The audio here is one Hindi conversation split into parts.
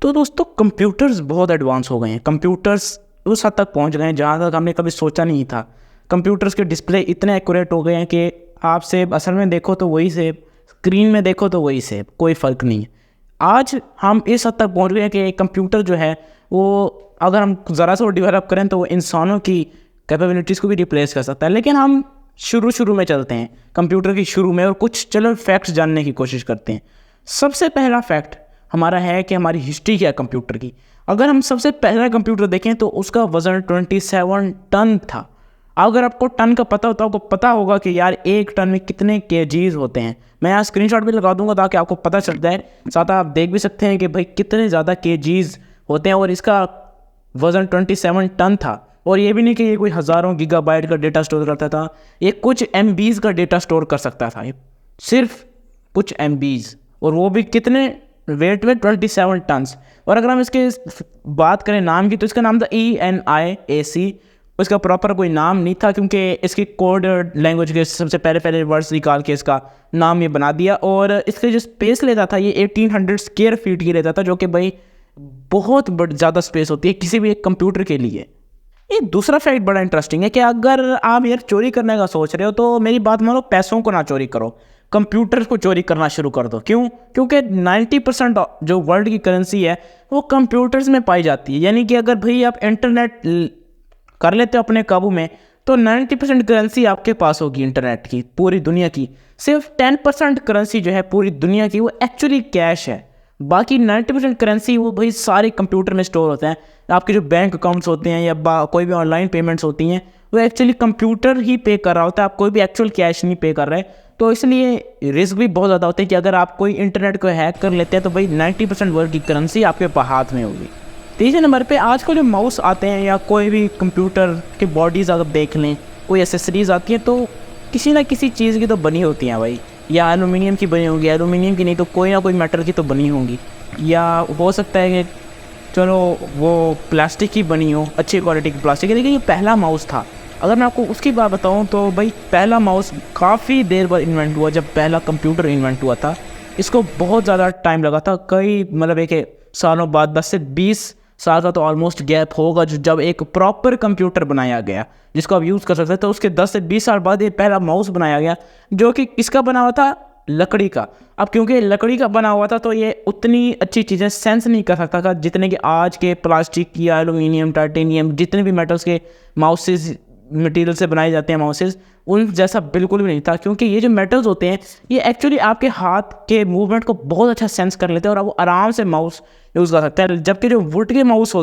तो दोस्तों कंप्यूटर्स बहुत एडवांस हो गए हैं। कंप्यूटर्स उस हद तक पहुंच गए हैं जहाँ तक हमने कभी सोचा नहीं था। कंप्यूटर्स के डिस्प्ले इतने एक्यूरेट हो गए हैं कि आप सेब असल में देखो तो वही सेब, स्क्रीन में देखो तो वही सेब, कोई फ़र्क नहीं है। आज हम इस हद तक पहुंच गए हैं कि कंप्यूटर जो है वो अगर हम ज़रा सा डेवलप करें तो वो इंसानों की कैपेबिलिटीज़ को भी रिप्लेस कर सकता है। लेकिन हम शुरू में चलते हैं कंप्यूटर की शुरू में और कुछ चलो फैक्ट्स जानने की कोशिश करते हैं। सबसे पहला फैक्ट हमारा है कि हमारी हिस्ट्री क्या है कंप्यूटर की। अगर हम सबसे पहला कंप्यूटर देखें तो उसका वज़न 27 टन था। अगर आपको टन का पता होता है, आपको पता होगा कि यार एक टन में कितने केजीज होते हैं। मैं यहाँ स्क्रीनशॉट भी लगा दूंगा ताकि आपको पता चल जाए, साथ आप देख भी सकते हैं कि भाई कितने ज़्यादा केजीज होते हैं। और इसका वज़न 27 टन था। और ये भी नहीं कि ये कोई हज़ारों गीगाबाइट का डेटा स्टोर करता था, ये कुछ MBs का डेटा स्टोर कर सकता था, ये सिर्फ कुछ MBs, और वो भी कितने वेट में 27 टन्स। और अगर हम इसके बात करें नाम की तो इसका नाम था ENIAC। उसका प्रॉपर कोई नाम नहीं था क्योंकि इसकी कोड लैंग्वेज के सबसे पहले वर्ड्स निकाल के इसका नाम ये बना दिया। और इसका जो स्पेस लेता था ये 1800 स्क्वायर फीट की लेता था, जो कि भाई बहुत ज़्यादा स्पेस होती है किसी भी एक कंप्यूटर के लिए। एक दूसरा फैक्ट बड़ा इंटरेस्टिंग है कि अगर आप यार चोरी करने का सोच रहे हो तो मेरी बात मानो, पैसों को ना चोरी करो, कंप्यूटर को चोरी करना शुरू कर दो। क्यों? क्योंकि 90% जो वर्ल्ड की करेंसी है वो कंप्यूटर्स में पाई जाती है। यानी कि अगर भाई आप इंटरनेट कर लेते हो अपने काबू में तो 90% करेंसी आपके पास होगी इंटरनेट की, पूरी दुनिया की। सिर्फ 10% करेंसी जो है पूरी दुनिया की वो एक्चुअली कैश है। बाकी 90% करेंसी वो भाई सारे कंप्यूटर में स्टोर होते हैं। आपके जो बैंक अकाउंट्स होते हैं या कोई भी ऑनलाइन पेमेंट्स होती हैं वो एक्चुअली कंप्यूटर ही पे कर रहा होता है, आप कोई भी एक्चुअल कैश नहीं पे कर रहे। तो इसलिए रिस्क भी बहुत ज़्यादा होता है कि अगर आप कोई इंटरनेट को हैक कर लेते हैं तो भाई 90% वर्ल्ड की करेंसी आपके हाथ में होगी। तीसरे नंबर पे आजकल जो माउस आते हैं या कोई भी कंप्यूटर के बॉडीज़ अगर देख लें, कोई एसेसरीज़ आती हैं तो किसी ना किसी चीज़ की तो बनी होती हैं भाई। या एलुमिनियम की बनी होंगी, एलुमिनियम की नहीं तो कोई ना कोई मेटल की तो बनी होंगी, या हो सकता है कि चलो वो प्लास्टिक की बनी हो, अच्छी क्वालिटी की प्लास्टिक। लेकिन ये पहला माउस था। अगर मैं आपको उसकी बात बताऊं तो भाई पहला माउस काफ़ी देर बाद इन्वेंट हुआ, जब पहला कंप्यूटर इन्वेंट हुआ था। इसको बहुत ज़्यादा टाइम लगा था, कई मतलब एक सालों बाद, 10 से 20 साल का तो ऑलमोस्ट गैप होगा जब एक प्रॉपर कंप्यूटर बनाया गया जिसको आप यूज़ कर सकते थे। तो उसके 10 से 20 साल बाद ये पहला माउस बनाया गया, जो कि किसका बना हुआ था? लकड़ी का। अब क्योंकि लकड़ी का बना हुआ था तो ये उतनी अच्छी चीज़ें सेंस नहीं कर सकता था जितने कि आज के प्लास्टिक या एलुमिनियम, टाइटेनियम, जितने भी मेटल्स के माउसेस मटेरियल से बनाए जाते हैं माउसेस, उन जैसा बिल्कुल भी नहीं था। क्योंकि ये जो मेटल्स होते हैं ये एक्चुअली आपके हाथ के मूवमेंट को बहुत अच्छा सेंस कर लेते हैं और आप आराम से माउस यूज़ कर सकते हैं। जबकि जो वुड के माउस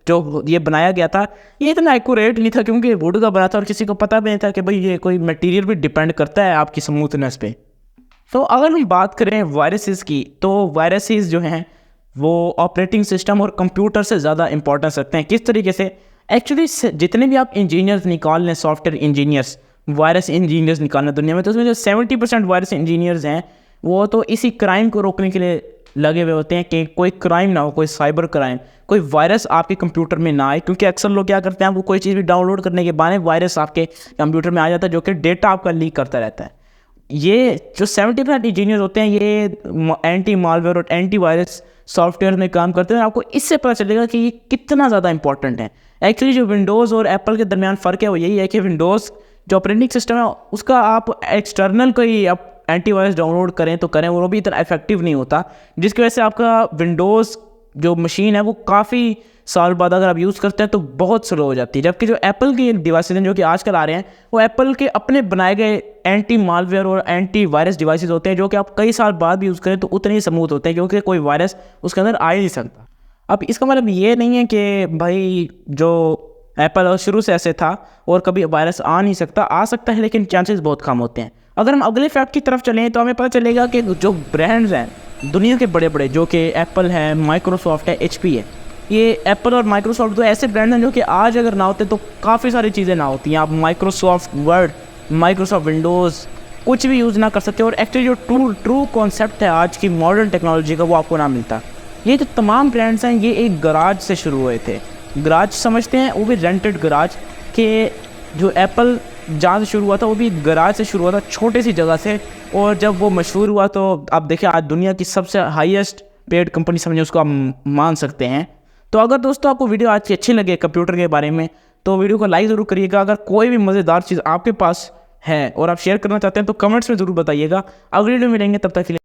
जो ये बनाया गया था ये इतना एक्यूरेट नहीं था क्योंकि वुड का बना था और किसी को पता भी नहीं था कि भाई ये कोई मटेरियल भी डिपेंड करता है आपकी स्मूथनेस पे। तो अगर हम बात करें वायरसेस की तो वायरसेस जो हैं वो ऑपरेटिंग सिस्टम और कंप्यूटर से ज़्यादा इंपॉर्टेंस रखते हैं। किस तरीके से? एक्चुअली जितने भी आप इंजीनियर्स निकाल लें, सॉफ्टवेयर इंजीनियर्स, वायरस इंजीनियर्स निकालना दुनिया में, तो उसमें जो 70% वायरस इंजीनियर्स हैं वो तो इसी क्राइम को रोकने के लिए लगे हुए होते हैं कि कोई क्राइम ना हो, कोई साइबर क्राइम, कोई वायरस आपके कंप्यूटर में ना आए। क्योंकि अक्सर लोग क्या करते हैं, वो कोई चीज़ भी डाउनलोड करने के बहाने वायरस आपके कंप्यूटर में आ जाता है जो कि डेटा आपका लीक करता रहता है। ये जो 70% इंजीनियर होते हैं ये एंटी मालवेयर और एंटी वायरस सॉफ्टवेयर में काम करते हैं। आपको इससे पता चलेगा कि ये कितना ज़्यादा इंपॉर्टेंट है। एक्चुअली जो विंडोज़ और एप्पल के दरमियान फ़र्क है वो यही है कि विंडोज़ जो ऑपरेटिंग सिस्टम है उसका आप एक्सटर्नल कोई आप एंटीवायरस डाउनलोड करें तो करें, वो भी इतना इफेक्टिव नहीं होता, जिसकी वजह से आपका विंडोज़ जो मशीन है वो काफ़ी साल बाद अगर आप यूज़ करते हैं तो बहुत स्लो हो जाती है। जबकि जो एप्पल के डिवाइसेज हैं जो कि आजकल आ रहे हैं वो एप्पल के अपने बनाए गए एंटी मालवेयर और एंटी वायरस डिवाइसेज होते हैं जो कि आप कई साल बाद भी यूज़ करें तो उतने ही स्मूथ होते हैं क्योंकि कोई वायरस उसके अंदर आ ही नहीं सकता। अब इसका मतलब ये नहीं है कि भाई जो एप्पल शुरू से ऐसे था और कभी वायरस आ नहीं सकता, आ सकता है लेकिन चांसेस बहुत कम होते हैं। अगर हम अगले फैक्ट की तरफ चलें तो हमें पता चलेगा कि जो ब्रांड्स हैं दुनिया के बड़े बड़े, जो कि एप्पल है, माइक्रोसॉफ्ट है, HP है, ये एप्पल और माइक्रोसॉफ्ट तो ऐसे ब्रांड हैं जो कि आज अगर ना होते तो काफ़ी सारी चीज़ें ना होती हैं। आप माइक्रोसॉफ्ट वर्ड, माइक्रोसॉफ्ट विंडोज़ कुछ भी यूज़ ना कर सकते और एक्चुअली जो ट्रू कॉन्सेप्ट है आज की मॉडर्न टेक्नोलॉजी का वो आपको ना मिलता। ये जो तमाम ब्रांड्स हैं ये एक गराज से शुरू हुए थे। गराज समझते हैं, वो भी रेंटेड गराज, के जो एप्पल जहाँ से शुरू हुआ था वो भी गराज से शुरू हुआ था, छोटी सी जगह से। और जब वो मशहूर हुआ तो आप देखिए आज दुनिया की सबसे हाईएस्ट पेड कंपनी समझे उसको आप मान सकते हैं। तो अगर दोस्तों आपको वीडियो आज की अच्छी लगे कंप्यूटर के बारे में तो वीडियो को लाइक ज़रूर करिएगा। अगर कोई भी मज़ेदार चीज़ आपके पास है और आप शेयर करना चाहते हैं तो कमेंट्स में ज़रूर बताइएगा। अगली वीडियो मिलेंगे, तब तक के लिए।